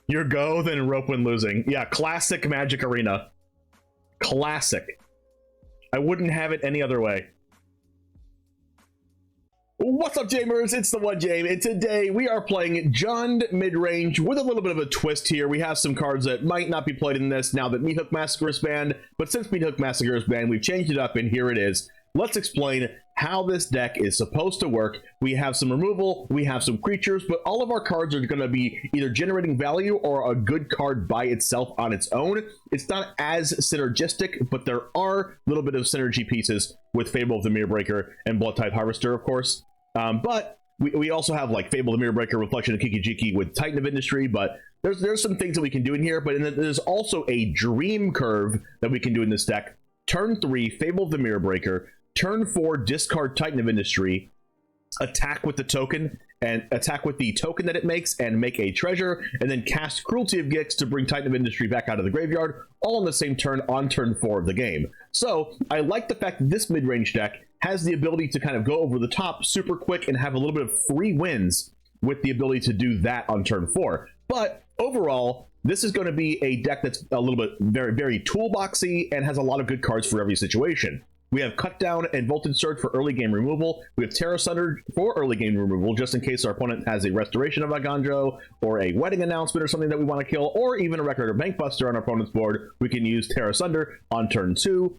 Your go, then rope when losing. Yeah, classic Magic Arena. Classic. I wouldn't have it any other way. What's up, Jamers? It's the one Jame, and today we are playing JUND mid-range with a little bit of a twist here. We have some cards that might not be played in this now that Meathook Massacre is banned, but since Meathook Massacre is banned, we've changed it up, and here it is. Let's explain how this deck is supposed to work. We have some removal, we have some creatures, but all of our cards are going to be either generating value or a good card by itself on its own. It's not as synergistic, but there are a little bit of synergy pieces with Fable of the Mirrorbreaker and Bloodtithe Harvester, of course. But we also have like Fable of the Mirrorbreaker, Reflection of Kiki-Jiki with Titan of Industry, but there's some things that we can do in here, but there's also a Dream Curve that we can do in this deck. Turn 3, Fable of the Mirrorbreaker. Turn 4, discard Titan of Industry, attack with the token, and attack with the token that it makes, and make a treasure, and then cast Cruelty of Gix to bring Titan of Industry back out of the graveyard, all on the same turn on turn 4 of the game. So, I like the fact that this mid-range deck has the ability to kind of go over the top super quick and have a little bit of free wins with the ability to do that on turn 4. But, overall, this is going to be a deck that's a little bit very toolboxy and has a lot of good cards for every situation. We have Cut Down and Voltage Surge for early game removal. We have Tear Asunder for early game removal, just in case our opponent has a Restoration of Aganjo, or a Wedding Announcement or something that we want to kill, or even a Reckoner Bankbuster on our opponent's board. We can use Tear Asunder on turn 2.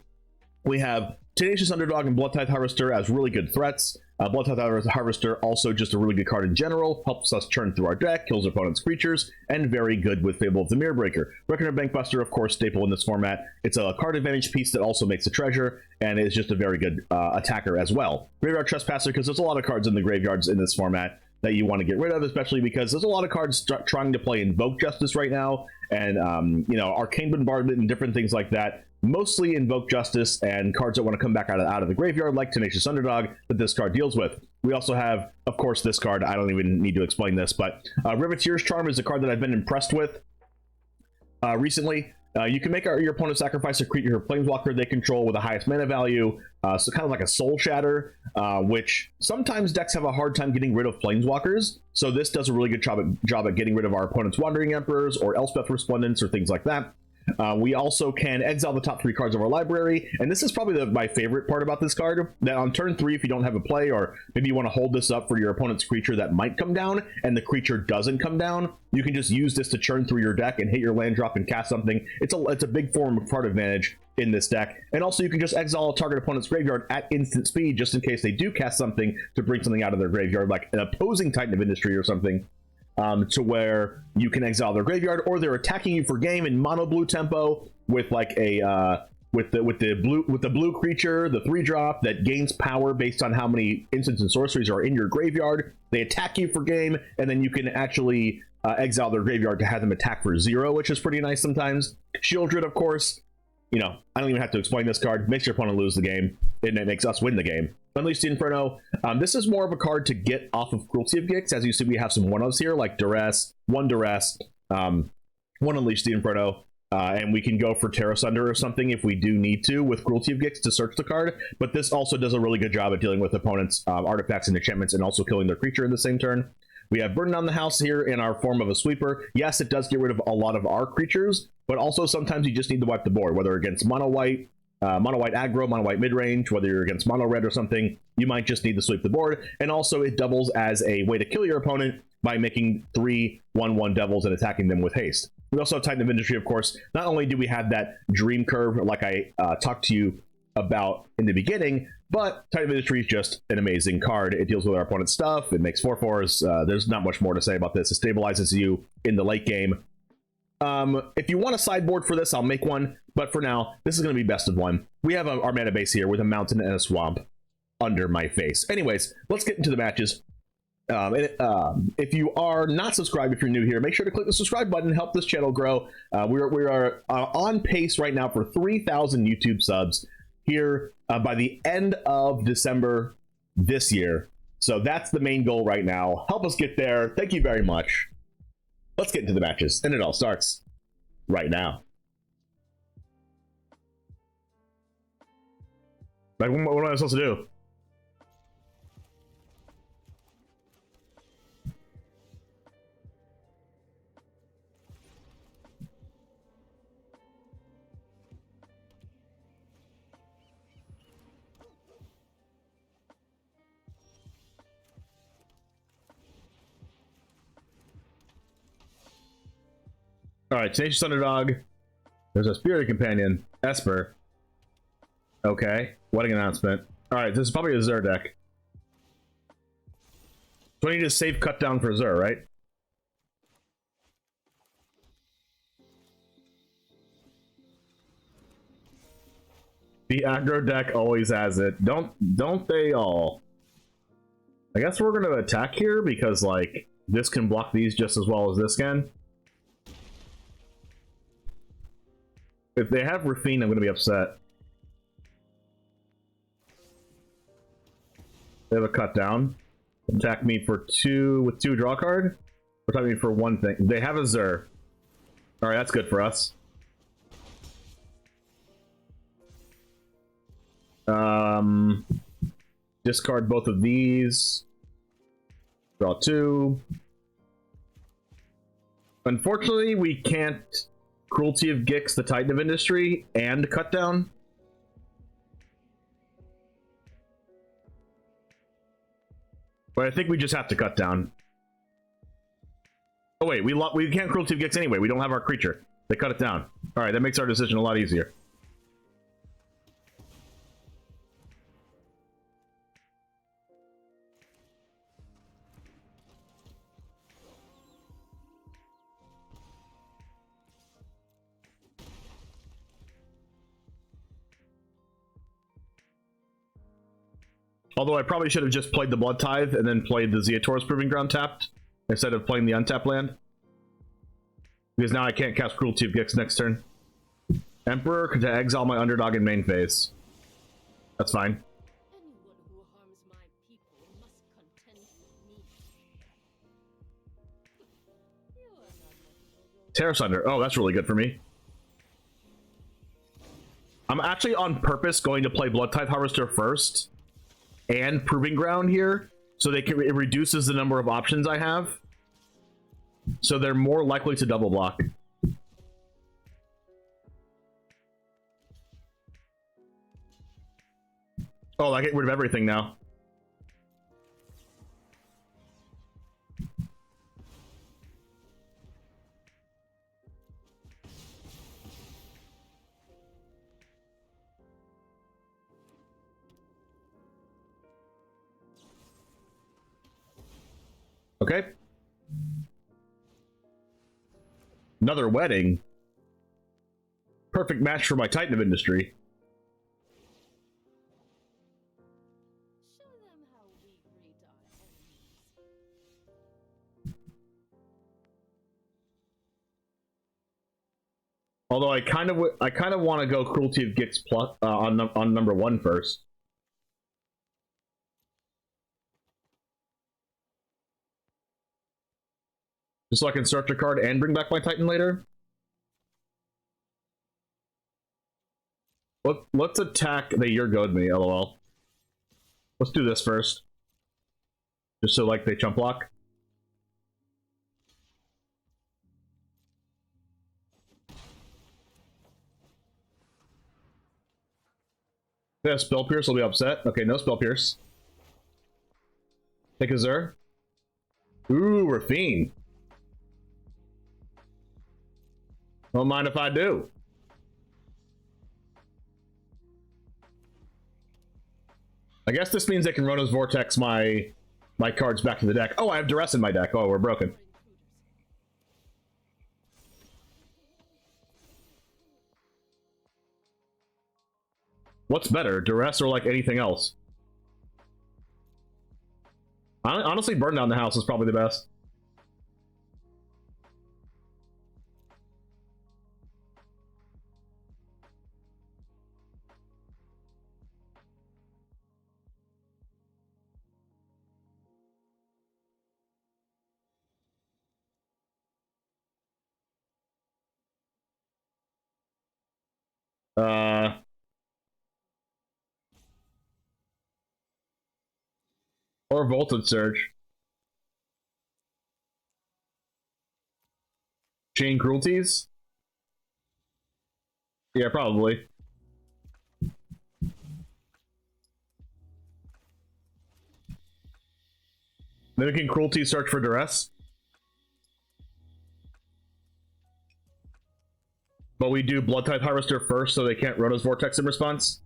We have Tenacious Underdog and Bloodtithe Harvester as really good threats. Bloodtithe Harvester also just a really good card in general, helps us churn through our deck, kills opponent's creatures, and very good with Fable of the Mirrorbreaker. Reckoner Bankbuster, of course, staple in this format. It's a card advantage piece that also makes a treasure, and is just a very good attacker as well. Graveyard Trespasser, because there's a lot of cards in the graveyards in this format that you want to get rid of, especially because there's a lot of cards trying to play Invoke Justice right now, and you know, Arcane Bombardment and different things like that. Mostly Invoke Justice and cards that want to come back out of the graveyard, like Tenacious Underdog, that this card deals with. We also have, of course, this card. I don't even need to explain this, but Riveteers Charm is a card that I've been impressed with recently. You can make your opponent sacrifice a creature or planeswalker they control with the highest mana value, so kind of like a Soul Shatter, which sometimes decks have a hard time getting rid of planeswalkers, so this does a really good job at getting rid of our opponent's Wandering Emperors or Elspeth Resplendence or things like that. We also can exile the top 3 cards of our library, and this is probably my favorite part about this card, that on turn 3, if you don't have a play, or maybe you want to hold this up for your opponent's creature that might come down, and the creature doesn't come down, you can just use this to churn through your deck and hit your land drop and cast something. It's a big form of card advantage in this deck, and also you can just exile a target opponent's graveyard at instant speed, just in case they do cast something to bring something out of their graveyard, like an opposing Titan of Industry or something. To where you can exile their graveyard, or they're attacking you for game in mono blue tempo with like a with the blue creature, the 3-drop that gains power based on how many instants and sorceries are in your graveyard. They attack you for game, and then you can actually exile their graveyard to have them attack for 0, which is pretty nice sometimes. Sheoldred, of course, you know, I don't even have to explain this card. Makes your opponent lose the game, and it makes us win the game. Unleash the Inferno. This is more of a card to get off of Cruelty of Gix. As you see, we have some 1-ofs here, like Duress, one Unleash the Inferno, and we can go for Tear Asunder or something if we do need to with Cruelty of Gix to search the card. But this also does a really good job at dealing with opponents' artifacts and enchantments, and also killing their creature in the same turn. We have Burden on the House here in our form of a sweeper. Yes, it does get rid of a lot of our creatures, but also sometimes you just need to wipe the board, whether against mono white aggro, mono white mid-range, whether you're against mono red or something, you might just need to sweep the board. And also it doubles as a way to kill your opponent by making 3 1/1 devils and attacking them with haste. We also have Titan of Industry, of course. Not only do we have that Dream Curve like I talked to you about in the beginning, but Titan of Industry is just an amazing card. It deals with our opponent's stuff, it makes 4/4s. There's not much more to say about this. It stabilizes you in the late game. If you want a sideboard for this, I'll make one, but for now, this is going to be best of 1. We have our mana base here with a mountain and a swamp under my face. Anyways, let's get into the matches. If you are not subscribed, if you're new here, make sure to click the subscribe button and help this channel grow. We are on pace right now for 3,000 YouTube subs here by the end of December this year. So that's the main goal right now. Help us get there. Thank you very much. Let's get into the matches, and it all starts right now. Like, what am I supposed to do? All right, Tenacious Underdog. There's a Spirit Companion, Esper. Okay, wedding announcement. All right, this is probably a Zur deck. So I need to save cut down for Zur, right? The aggro deck always has it. Don't they all? I guess we're gonna attack here because like this can block these just as well as this can. If they have Rafine, I'm gonna be upset. They have a cut down. Attack me for 2 with 2 draw card. Or attack me for 1 thing. They have a Zur. Alright, that's good for us. Discard both of these. Draw 2. Unfortunately, we can't Cruelty of Gix, the Titan of Industry, and cut down. But I think we just have to cut down. Oh wait, we can't Cruelty of Gix anyway. We don't have our creature. They cut it down. All right, that makes our decision a lot easier. Although I probably should have just played the Bloodtithe and then played the Ziatora's Proving Ground tapped instead of playing the untapped land. Because now I can't cast Cruelty of Gix next turn. Emperor to exile my underdog in main phase. That's fine. Anyone who harms my people must contend with me. You are not Tear Asunder. Oh, that's really good for me. I'm actually on purpose going to play Bloodtithe Harvester first and Proving Ground here, so it reduces the number of options I have. So they're more likely to double block. Oh, I get rid of everything now. Okay. Another wedding. Perfect match for my Titan of Industry. show them how we greet our enemies. Although I kind of want to go Cruelty of Gix plus on number 1 first. Just so I can search a card and bring back my Titan later. Let's attack. They Goad me, lol. Let's do this first. Just so like they chump block. They have Spell Pierce, I'll be upset. Okay, no Spell Pierce. Take a Zur. Ooh, Rafine. Don't mind if I do. I guess this means they can Rona's Vortex my cards back to the deck. Oh, I have Duress in my deck. Oh, we're broken. What's better, Duress or like anything else? Honestly, Burn Down the House is probably the best. Or Voltage Surge. Chain Cruelties? Yeah, probably. Mimicking Cruelty, search for Duress. But we do Bloodtithe Harvester first so they can't Rona's Vortex in response.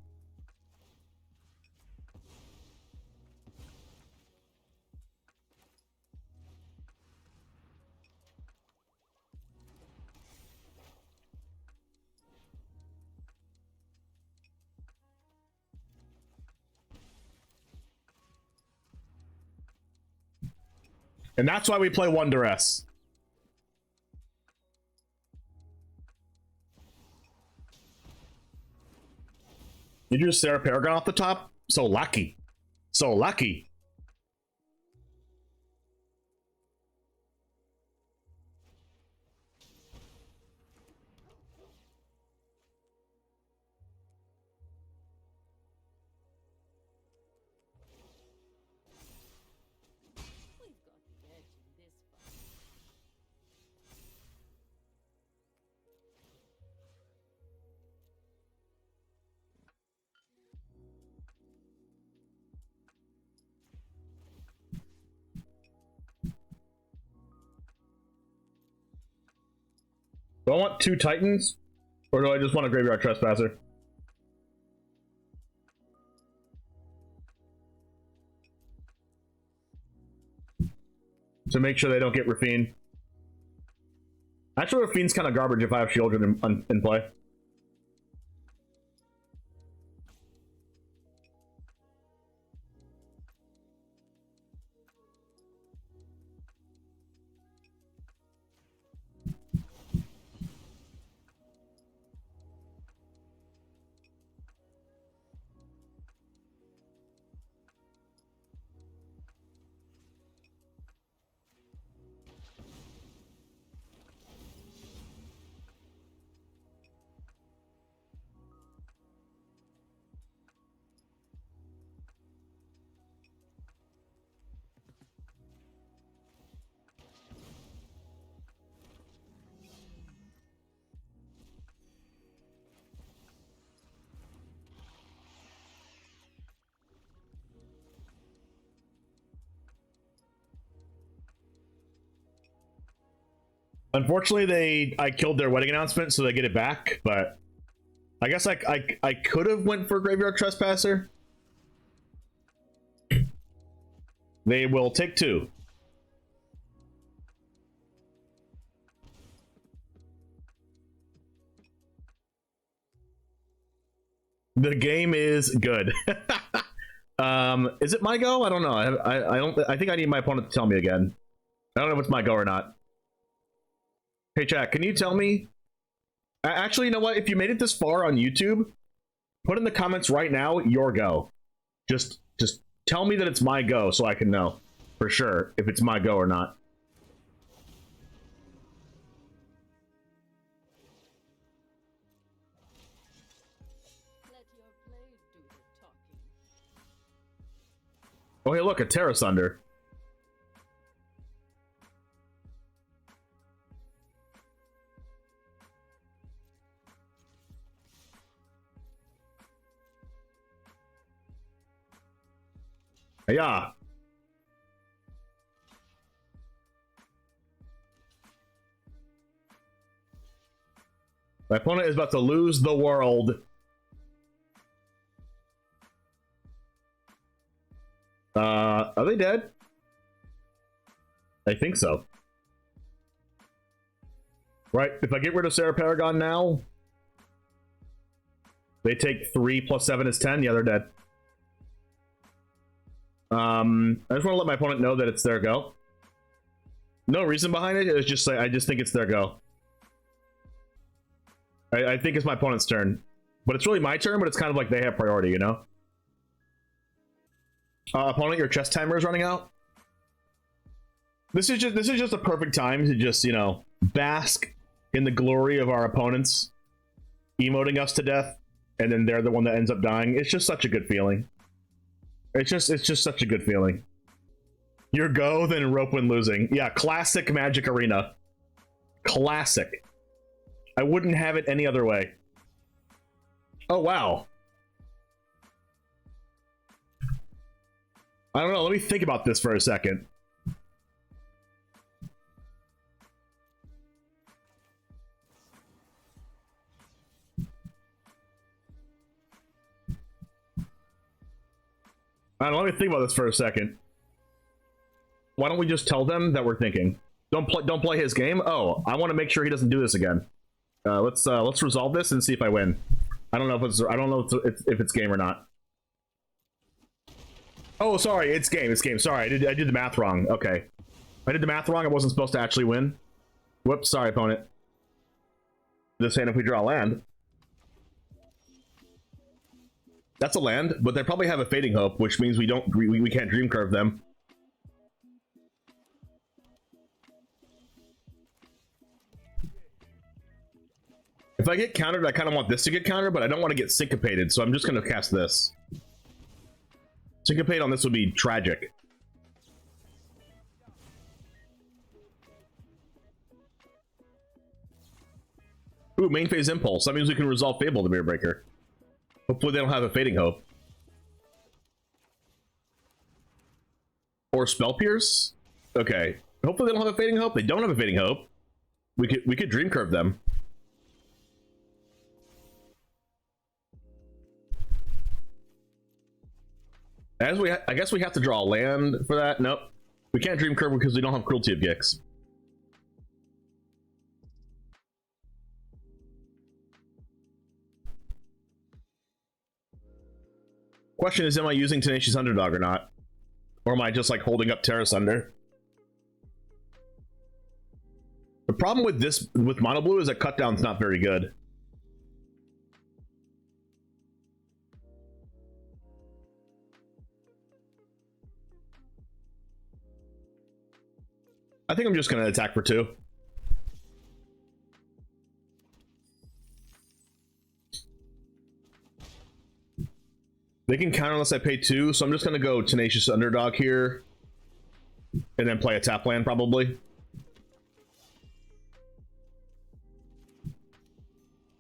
And that's why we play one Duress. You drew Sarah Paragon off the top? So lucky. So lucky. We've got the edge in this fight. Do I want 2 Titans? Or do I just want a Graveyard Trespasser? To make sure they don't get Rafine. Actually, Rafine's kind of garbage if I have Sheoldred in play. Unfortunately, I killed their wedding announcement, so they get it back. But I guess I could have went for Graveyard Trespasser. They will take 2. The game is good. Is it my go? I don't know. I don't. I think I need my opponent to tell me again. I don't know if it's my go or not. Hey chat, can you tell me? Actually, you know what? If you made it this far on YouTube, put in the comments right now your go. Just tell me that it's my go so I can know for sure if it's my go or not. Let your blade do the talking. Oh hey, look, a Tear Asunder. Yeah. My opponent is about to lose the world. Are they dead? I think so. Right, if I get rid of Sarah Paragon now, they take 3 + 7 is 10. Yeah, they're dead. I just want to let my opponent know that it's their go. No reason behind it. It's just like I just think it's their go. I think it's my opponent's turn, but it's really my turn. But it's kind of like they have priority, you know. Opponent, your chess timer is running out. This is just a perfect time to just, you know, bask in the glory of our opponents emoting us to death, and then they're the one that ends up dying. It's just such a good feeling. It's just such a good feeling. Your go, then rope when losing. Yeah, classic Magic Arena. Classic. I wouldn't have it any other way. Oh, wow. I don't know, let me think about this for a second. Let me think about this for a second. Why don't we just tell them that we're thinking? Don't play his game. Oh, I want to make sure he doesn't do this again. Let's resolve this and see if I win. I don't know if it's game or not. Oh, sorry, it's game. Sorry, I did the math wrong. Okay, I did the math wrong. I wasn't supposed to actually win. Whoops, sorry, opponent. Just saying, if we draw land, that's a land, but they probably have a Fading Hope, which means we can't Dream Curve them. If I get countered, I kind of want this to get countered, but I don't want to get syncopated, so I'm just going to cast this. Syncopate on this would be tragic. Ooh, main phase Impulse. That means we can resolve Fable, the Mirror Breaker. Hopefully they don't have a Fading Hope. Or Spell Pierce? Okay. Hopefully they don't have a Fading Hope. They don't have a Fading Hope. We could Dream Curve them. I guess we have to draw a land for that. Nope. We can't Dream Curve because we don't have Cruelty of Gix. Question is, am I using Tenacious Underdog or not? Or am I just like holding up Tear Asunder? The problem with this, with Mono Blue, is that cut down's not very good. I think I'm just going to attack for 2. They can counter unless I pay 2, so I'm just going to go Tenacious Underdog here. And then play a tap land, probably.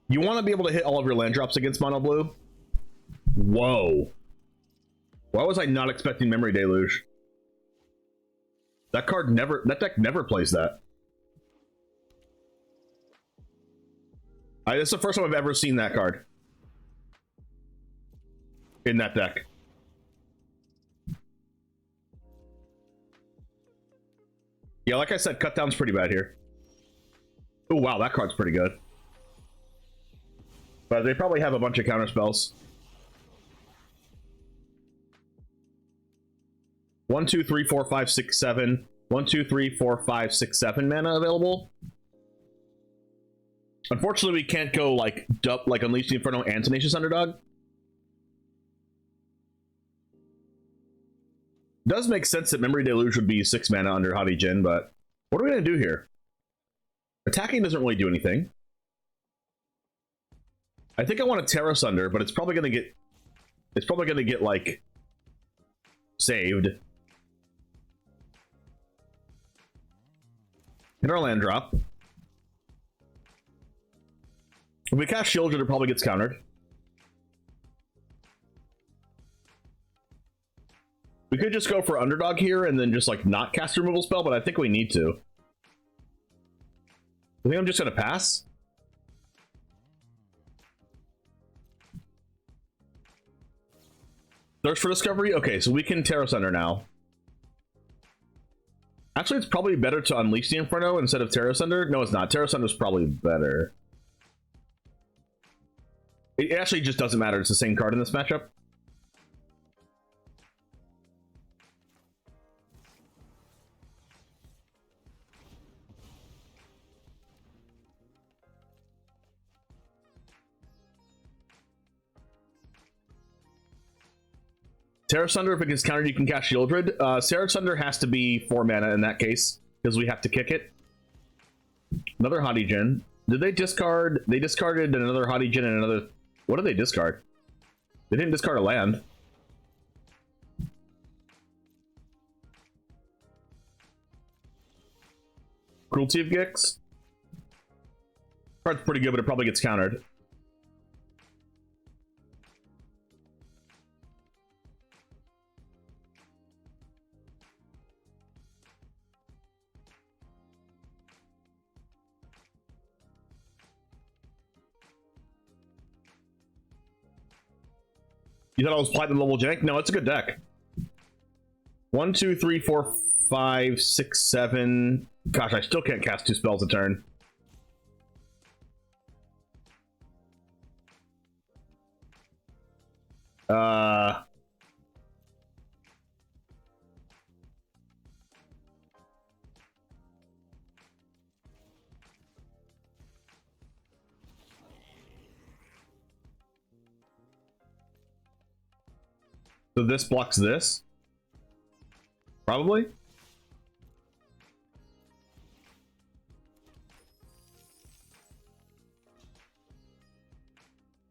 You want to be able to hit all of your land drops against Mono Blue. Whoa. Why was I not expecting Memory Deluge? That deck never plays that. This is the first time I've ever seen that card in that deck. Yeah, like I said, cut down's pretty bad here. Oh wow, that card's pretty good. But they probably have a bunch of counter spells. 1, 2, 3, 4, 5, 6, 7. 1, 2, 3, 4, 5, 6, 7 mana available. Unfortunately, we can't go like Unleash the Inferno and Tenacious Underdog. Does make sense that Memory Deluge would be 6 mana under Hobby Jin, but what are we gonna do here? Attacking doesn't really do anything. I think I want to Tear Asunder, but it's probably gonna get like saved. Hit our land drop. If we cast Sheoldred, it probably gets countered. We could just go for Underdog here and then just like not cast a removal spell, but I think we need to. I think I'm just gonna pass. Thirst for Discovery? Okay, so we can Tear Asunder now. Actually, it's probably better to Unleash the Inferno instead of Tear Asunder. No, it's not. Tear Asunder is probably better. It actually just doesn't matter. It's the same card in this matchup. Tear Asunder, if it gets countered, you can cast Sheoldred. Tear Asunder has to be 4 mana in that case, because we have to kick it. Another Hobby Jin. Did they discard? They discarded another Hobby Jin and another... What did they discard? They didn't discard a land. Cruelty of Gix. Card's pretty good, but it probably gets countered. You thought I was Platinum level jank? No, it's a good deck. 1, 2, 3, 4, 5, 6, 7. Gosh, I still can't cast 2 spells a turn. So this blocks this? Probably?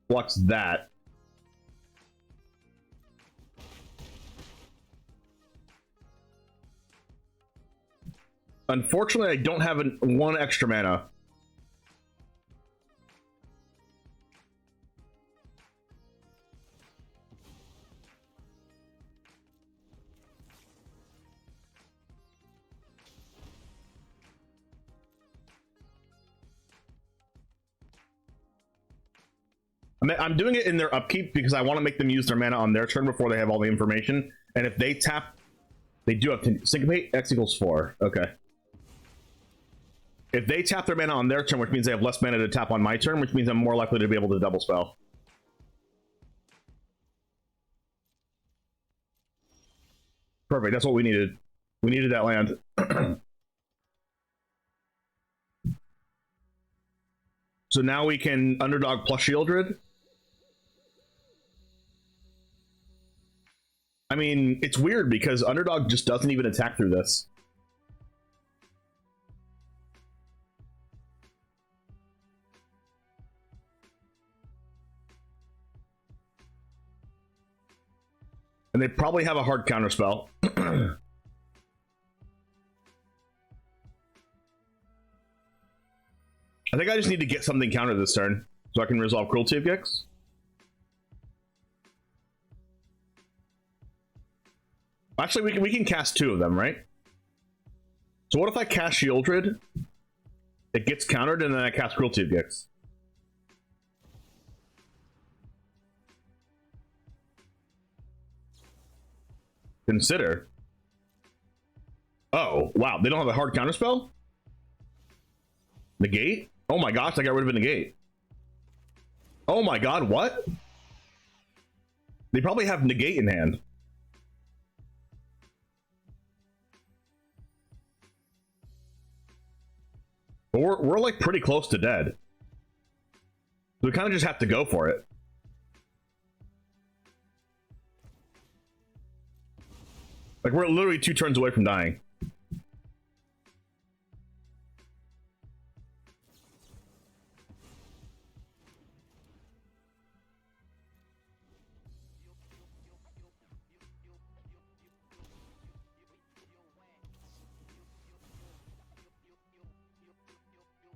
Blocks that. Unfortunately, I don't have one extra mana. I'm doing it in their upkeep because I want to make them use their mana on their turn before they have all the information. And if they tap, they do have to syncopate. X equals 4. Okay. If they tap their mana on their turn, which means they have less mana to tap on my turn, which means I'm more likely to be able to double spell. Perfect. That's what we needed. We needed that land. So now we can Underdog plus Sheoldred. I mean, it's weird because Underdog just doesn't even attack through this. And they probably have a hard counterspell. I think I just need to get something countered this turn so I can resolve Cruelty of Gix. Actually, we can cast 2 of them, right? So what if I cast Sheoldred? It gets countered, and then I cast Cruelty of Gix. Consider. Oh, wow. They don't have a hard counterspell? Negate? Oh my gosh, I got rid of a negate. Oh my god, what? They probably have negate in hand. But we're like pretty close to dead. So we kind of just have to go for it. Like we're literally 2 turns away from dying.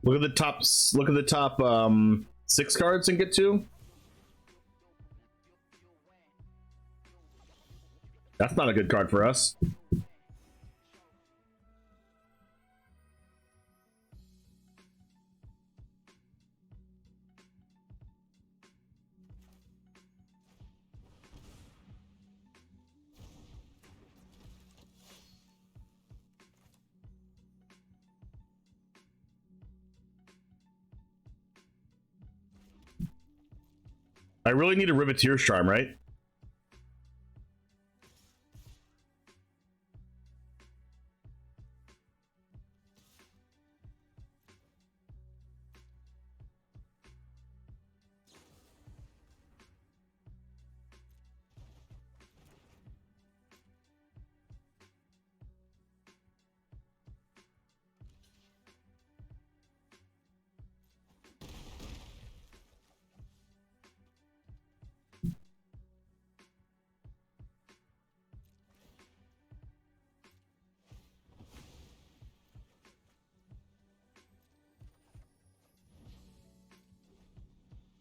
Look at the top 6 cards and get 2. That's not a good card for us. I really need a Riveteers Charm, right?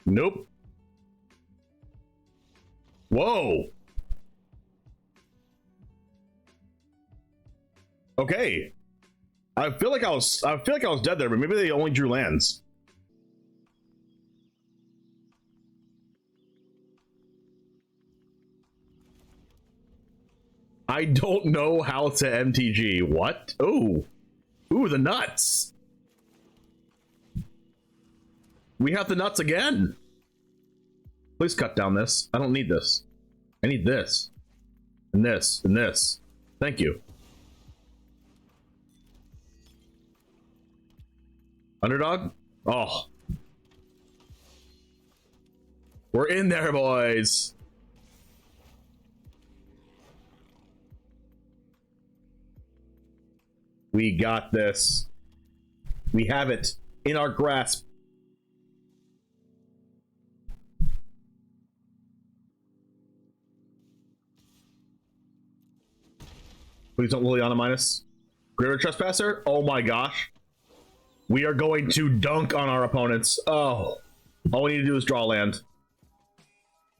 Nope. Whoa. Okay. I feel like I was dead there, but maybe they only drew lands. I don't know how to MTG. What? Ooh. Ooh, the nuts. We have the nuts again. Please cut down this. I don't need this. I need this. And this. And this. Thank you. Underdog? Oh. We're in there, boys. We got this. We have it in our grasp. Please don't Liliana minus. Graveyard Trespasser? Oh my gosh. We are going to dunk on our opponents. Oh. All we need to do is draw land.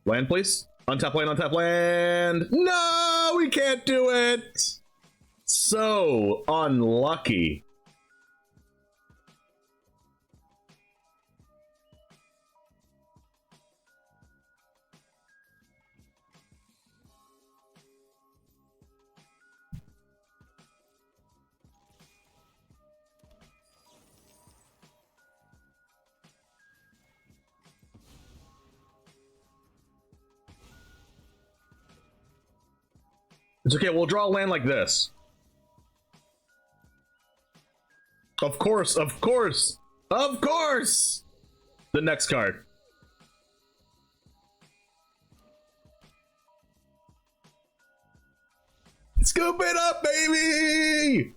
Land, please. Untap land, untap land. No, we can't do it. So unlucky. It's okay, we'll draw a land like this. Of course, of course, of course! The next card. Scoop it up, baby!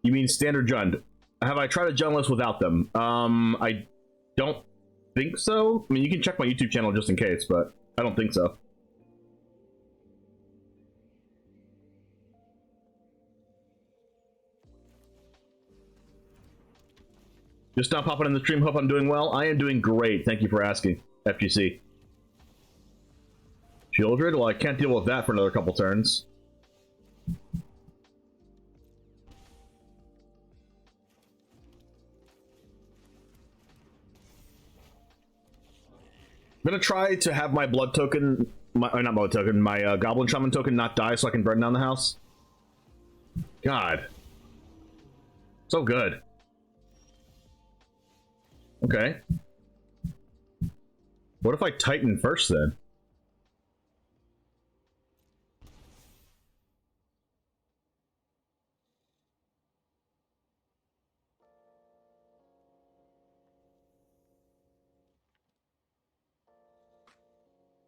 You mean standard JUND? Have I tried a JUND list without them? I don't think so. I mean, you can check my YouTube channel just in case, but I don't think so. Just not popping in the stream. Hope I'm doing well. I am doing great. Thank you for asking, FGC. Sheoldred? Well, I can't deal with that for another couple turns. I'm gonna try to have my blood token, not blood token, my goblin shaman token not die so I can burn down the house. God. So good. Okay. What if I Titan first then?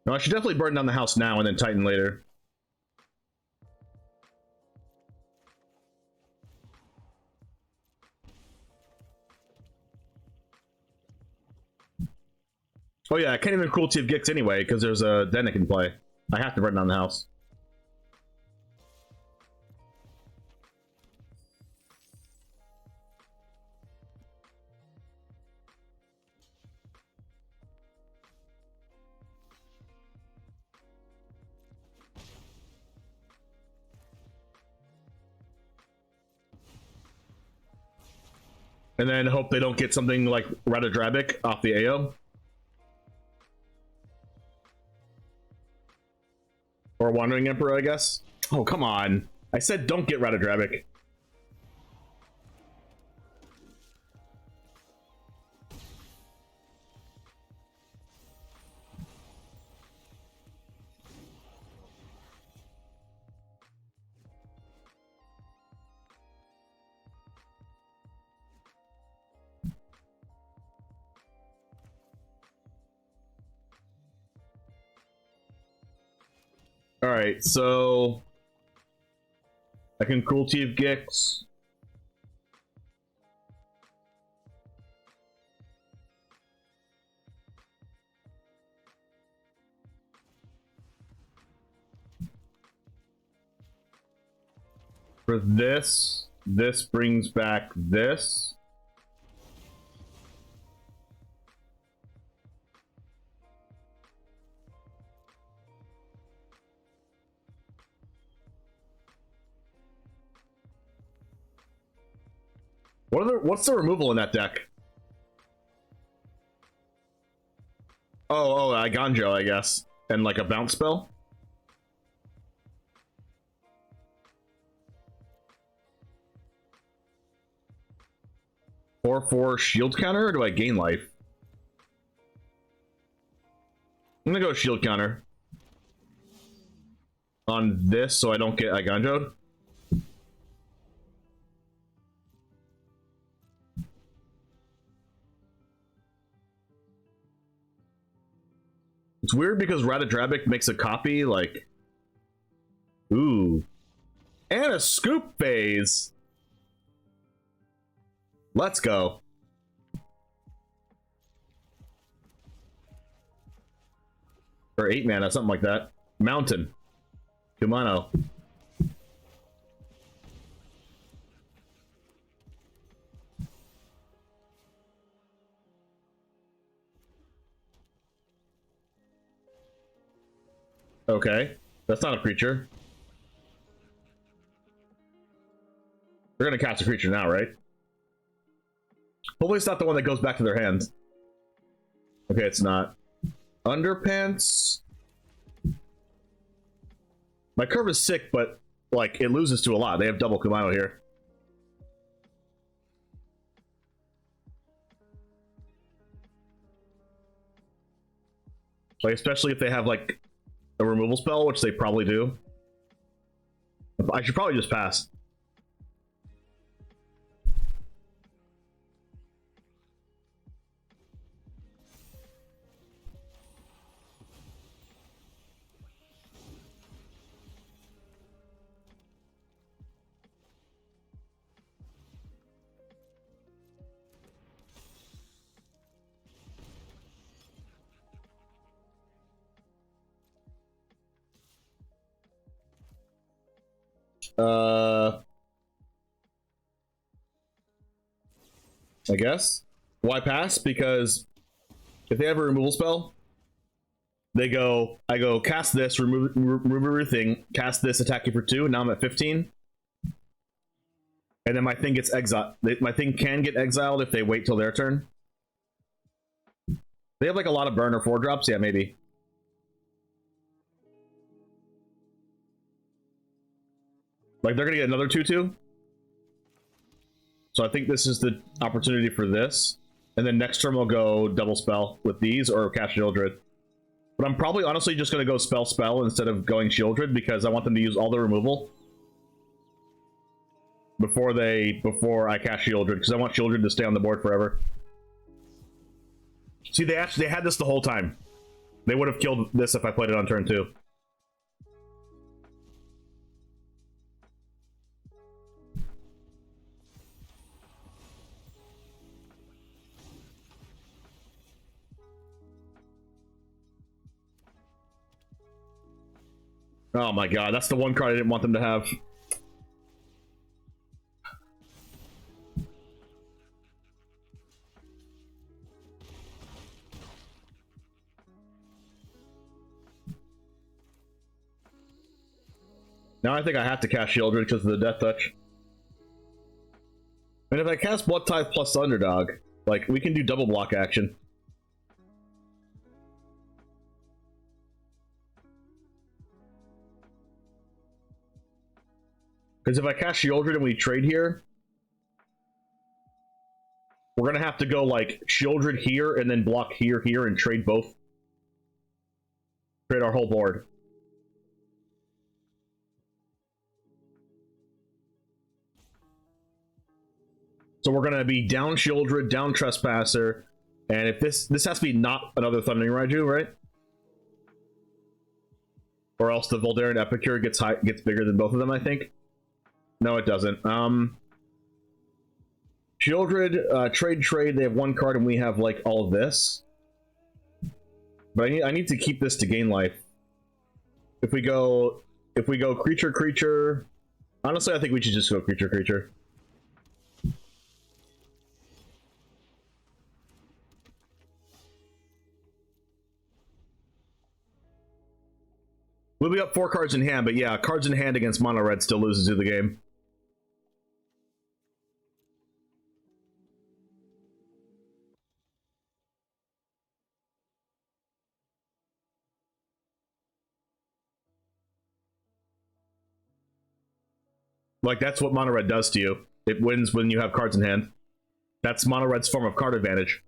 No, I should definitely burn down the house now and then Titan later. Oh yeah, I can't even Cruelty of Gix anyway, because there's a Denic in play. I have to burn down the house. And then hope they don't get something like Radadrabic off the AO. Or Wandering Emperor, I guess. Oh, come on. I said don't get Radadrabic. Alright, so I can Cruelty of Gix. For this, this brings back this. What's the removal in that deck? Oh, Iganjo, I guess. And like a bounce spell? For shield counter, or do I gain life? I'm gonna go shield counter. On this, so I don't get Iganjo'd. It's weird because Ratadrabic makes a copy, like... Ooh. And a scoop phase! Let's go. Or 8 mana, something like that. Mountain. Kumano. Okay, that's not a creature. They're gonna cast a creature now, right? Hopefully it's not the one that goes back to their hands. Okay, it's not. Underpants. My curve is sick, but like it loses to a lot. They have double Kumano here. Like especially if they have like a removal spell, which they probably do. I should probably just pass. I guess. Why pass? Because if they have a removal spell, they go, I go cast this, remove everything, cast this, attack you for 2, and now I'm at 15. And then my thing gets exiled. My thing can get exiled if they wait till their turn. They have like a lot of burn or 4-drops, yeah, maybe. Like they're gonna get another 2/2. So I think this is the opportunity for this. And then next turn we'll go double spell with these or cast Sheoldred. But I'm probably honestly just gonna go spell instead of going Sheoldred because I want them to use all the removal before I cast Sheoldred, because I want Sheoldred to stay on the board forever. See, they had this the whole time. They would have killed this if I played it on turn 2. Oh my god, that's the one card I didn't want them to have. Now I think I have to cast Sheoldred because of the Death Touch. And if I cast Bloodtithe plus Underdog, like, we can do double block action. Because if I cast Sheoldred and we trade here, we're gonna have to go like Sheoldred here and then block here, and trade both. Trade our whole board. So we're gonna be down Sheoldred, down Trespasser, and if this has to be not another Thundering Raiju, right? Or else the Voldaren Epicure gets bigger than both of them, I think. No, it doesn't. Sheoldred, trade, they have one card and we have like all of this. But I need to keep this to gain life. If we go creature, Honestly, I think we should just go creature creature. We'll be up 4 cards in hand, but yeah, cards in hand against mono red still loses you the game. Like, that's what mono red does to you. It wins when you have cards in hand. That's mono red's form of card advantage.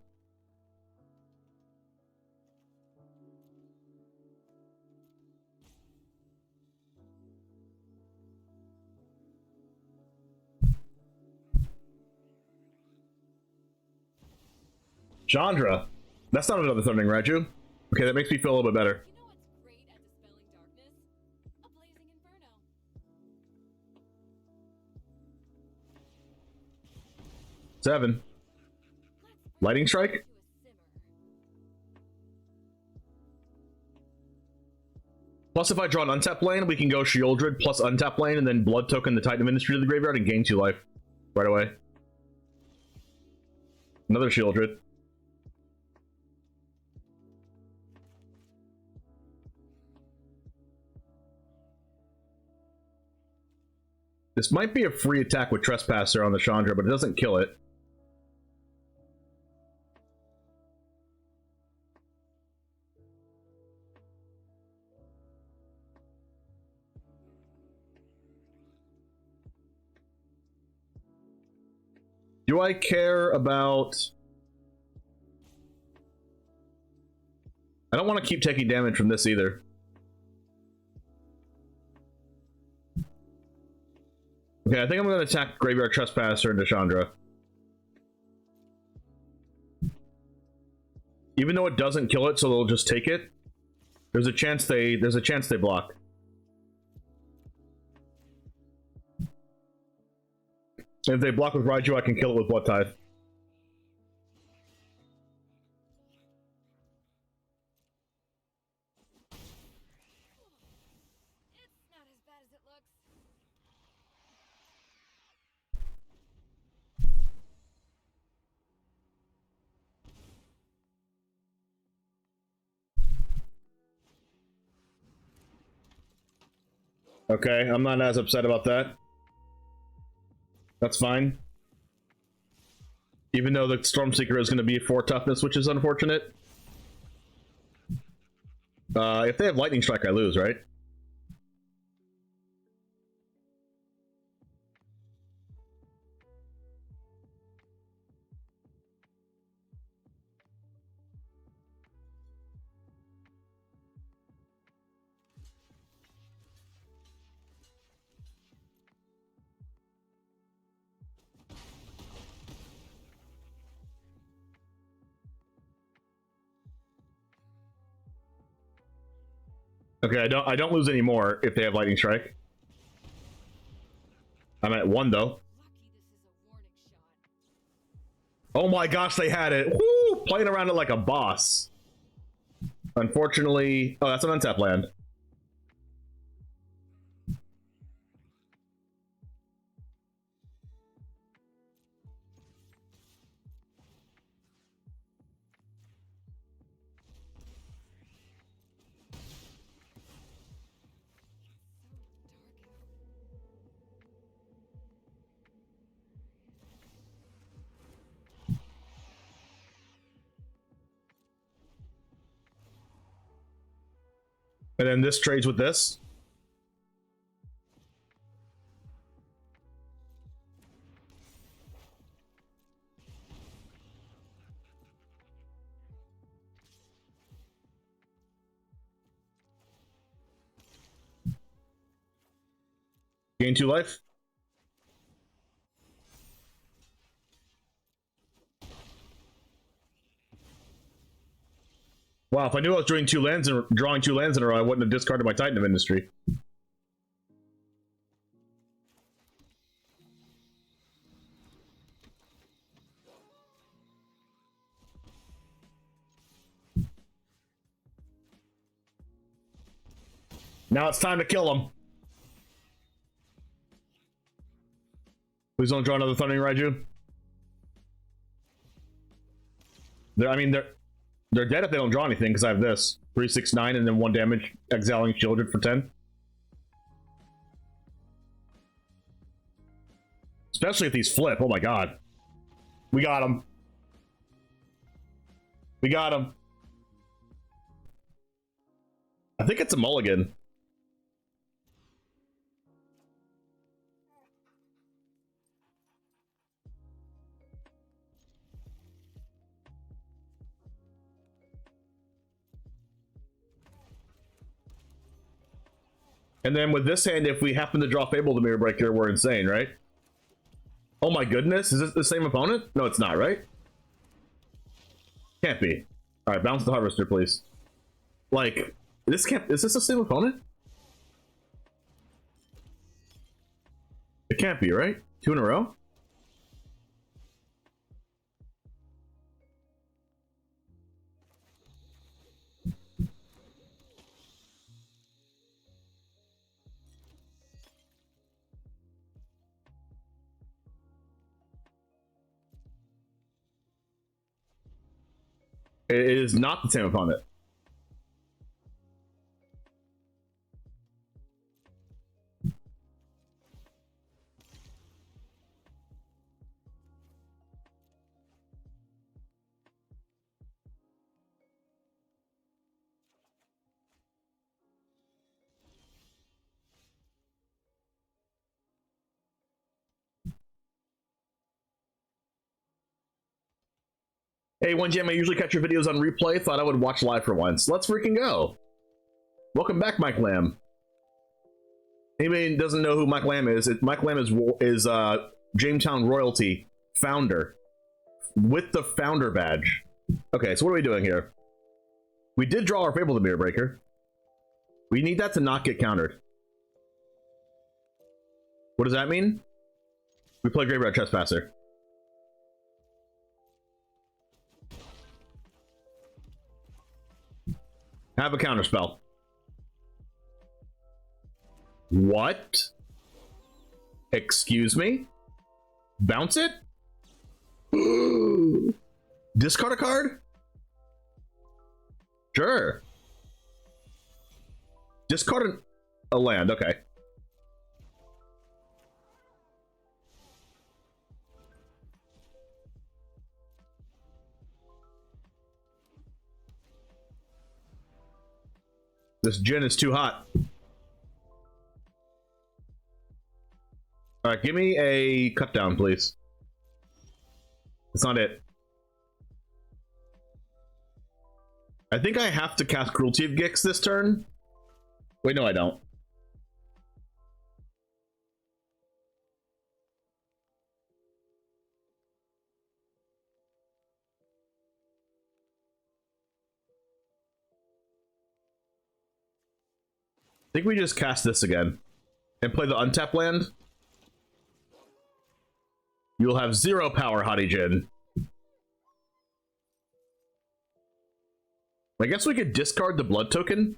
Chandra. That's not another Thundering Raju. Okay, that makes me feel a little bit better. You know what's great at dispelling darkness? A blazing inferno. 7. Lightning Strike? To a simmer. Plus, if I draw an untap lane, we can go Sheoldred plus untap lane and then blood token the Titan of Industry to the graveyard and gain 2 life right away. Another Sheoldred. This might be a free attack with Trespasser on the Chandra, but it doesn't kill it. Do I care about... I don't want to keep taking damage from this either. Okay, I think I'm going to attack Graveyard Trespasser into Chandra. Even though it doesn't kill it, so they'll just take it. There's a chance they block. If they block with Raiju, I can kill it with Bloodtithe. It's not as bad as it looks. Okay, I'm not as upset about that. That's fine. Even though the Stormseeker is going to be 4 toughness, which is unfortunate. If they have Lightning Strike, I lose, right? Okay, I don't lose any more if they have Lightning Strike. I'm at 1 though. Lucky this is a warning shot. Oh my gosh, they had it. Woo! Playing around it like a boss. Unfortunately, oh, that's an untap land. And then this trades with this. Gain 2 life. Wow, if I knew I was drawing 2 lands in a row, I wouldn't have discarded my Titan of Industry. Now it's time to kill him. Please don't draw another Thundering Raiju. I mean, they're dead if they don't draw anything, because I have this. 3, 6, 9, and then 1 damage, exiling Sheoldred for 10. Especially if these flip. Oh my god. We got him. We got him. I think it's a mulligan. And then with this hand, if we happen to draw Fable the Mirror Breaker, we're insane, right? Oh my goodness, is this the same opponent? No, it's not, right? Can't be. Alright, bounce the Harvester, please. Like, is this the same opponent? It can't be, right? 2 in a row? It is not the same opponent. Hey, 1Jam, I usually catch your videos on replay. Thought I would watch live for once. Let's freaking go. Welcome back, Mike Lamb. Anybody doesn't know who Mike Lamb is? Mike Lamb is Jamestown royalty founder with the founder badge. Okay, so what are we doing here? We did draw our Fable the Mirror Breaker. We need that to not get countered. What does that mean? We play Graveyard Trespasser. Have a counter spell. What? Excuse me? Bounce it? Discard a card? Sure. Discard a land, okay. This gin is too hot. Alright, give me a cut down, please. That's not it. I think I have to cast Cruelty of Gix this turn. Wait, no, I don't. I think we just cast this again and play the untap land. You will have 0 power, Hottie Jin. I guess we could discard the blood token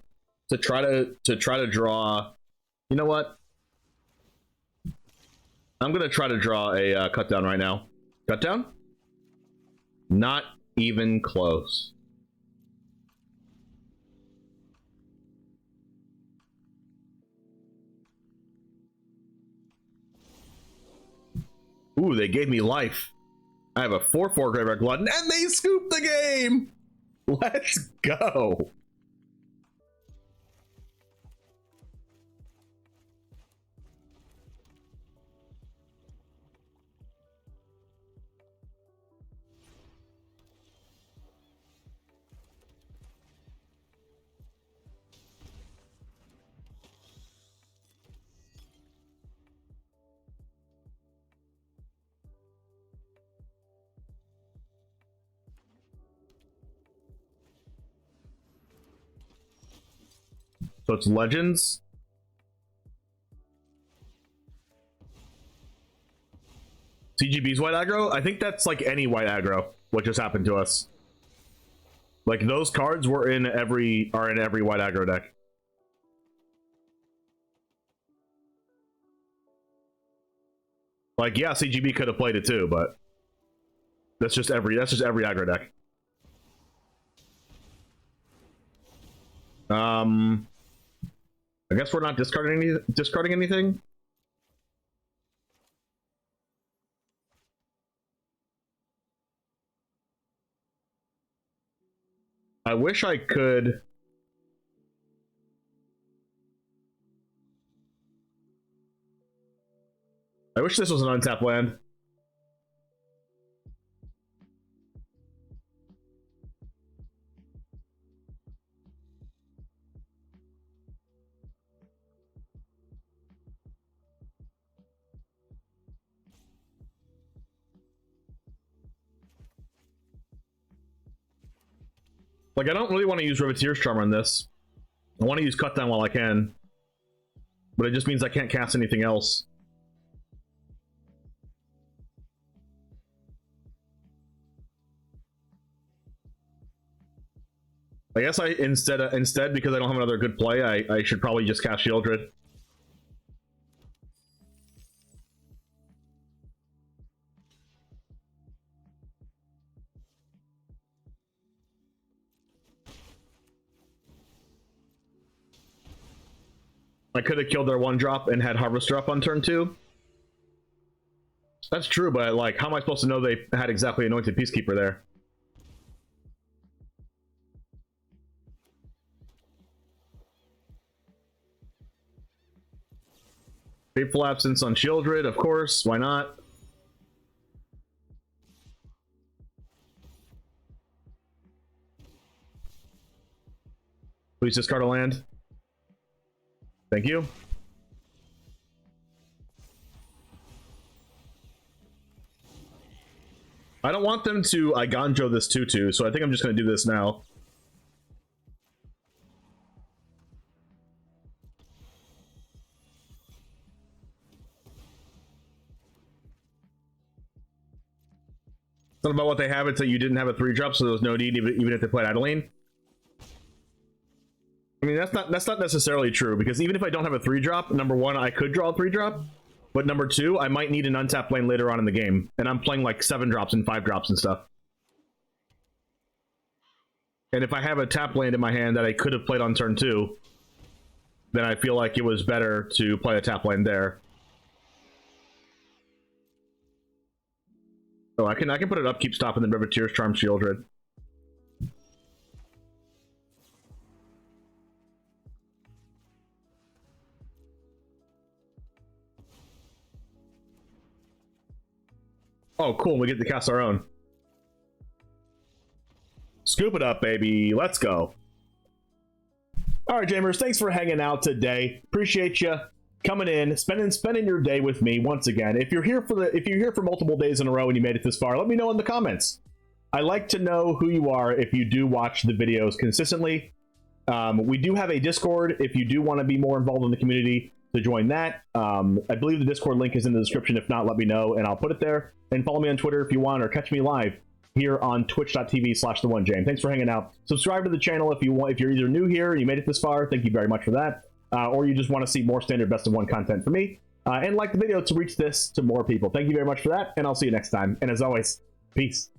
to try to draw. You know what? I'm gonna try to draw a cut down right now. Cut down? Not even close. Ooh, they gave me life. I have a 4/4 Graveyard Glutton, and they scooped the game! Let's go! So it's Legends. CGB's white aggro? I think that's like any white aggro. What just happened to us? Like those cards are in every white aggro deck. Like, yeah, CGB could have played it too, but that's just every aggro deck. I guess we're not discarding anything. I wish I could. I wish this was an untapped land. Like, I don't really want to use Riveteers Charm on this. I want to use Cut Down while I can. But it just means I can't cast anything else. I guess instead because I don't have another good play, I should probably just cast Sheoldred. I could have killed their 1-drop and had Harvester up on turn 2. That's true, but like, how am I supposed to know they had exactly Anointed Peacekeeper there? Fateful Absence on Sheoldred, of course. Why not? Please discard a land. Thank you. I don't want them to Iganjo this 2/2, so I think I'm just going to do this now. It's not about what they have, it's that you didn't have a 3-drop, so there was no need even if they played Adeline. I mean, that's not necessarily true, because even if I don't have a 3-drop, number one, I could draw a 3-drop, but number two, I might need an untapped lane later on in the game, and I'm playing like 7-drops and 5-drops and stuff. And if I have a tap land in my hand that I could have played on turn 2, then I feel like it was better to play a tap land there. So I can put it up, keep stopping the Riveteers Charm Sheoldred. Oh, cool. We get to cast our own. Scoop it up, baby. Let's go. All right, Jamers. Thanks for hanging out today. Appreciate you coming in, spending your day with me once again. If you're here for multiple days in a row and you made it this far, let me know in the comments. I like to know who you are if you do watch the videos consistently. We do have a Discord if you do want to be more involved in the community, to join that. I believe the Discord link is in the description. If not, let me know and I'll put it there. And follow me on Twitter if you want, or catch me live here on twitch.tv/the1jame. Thanks for hanging out. Subscribe to the channel if you want. If you're either new here and you made it this far, thank you very much for that. Or you just want to see more standard best of 1 content from me. And like the video to reach this to more people. Thank you very much for that, and I'll see you next time. And as always, peace.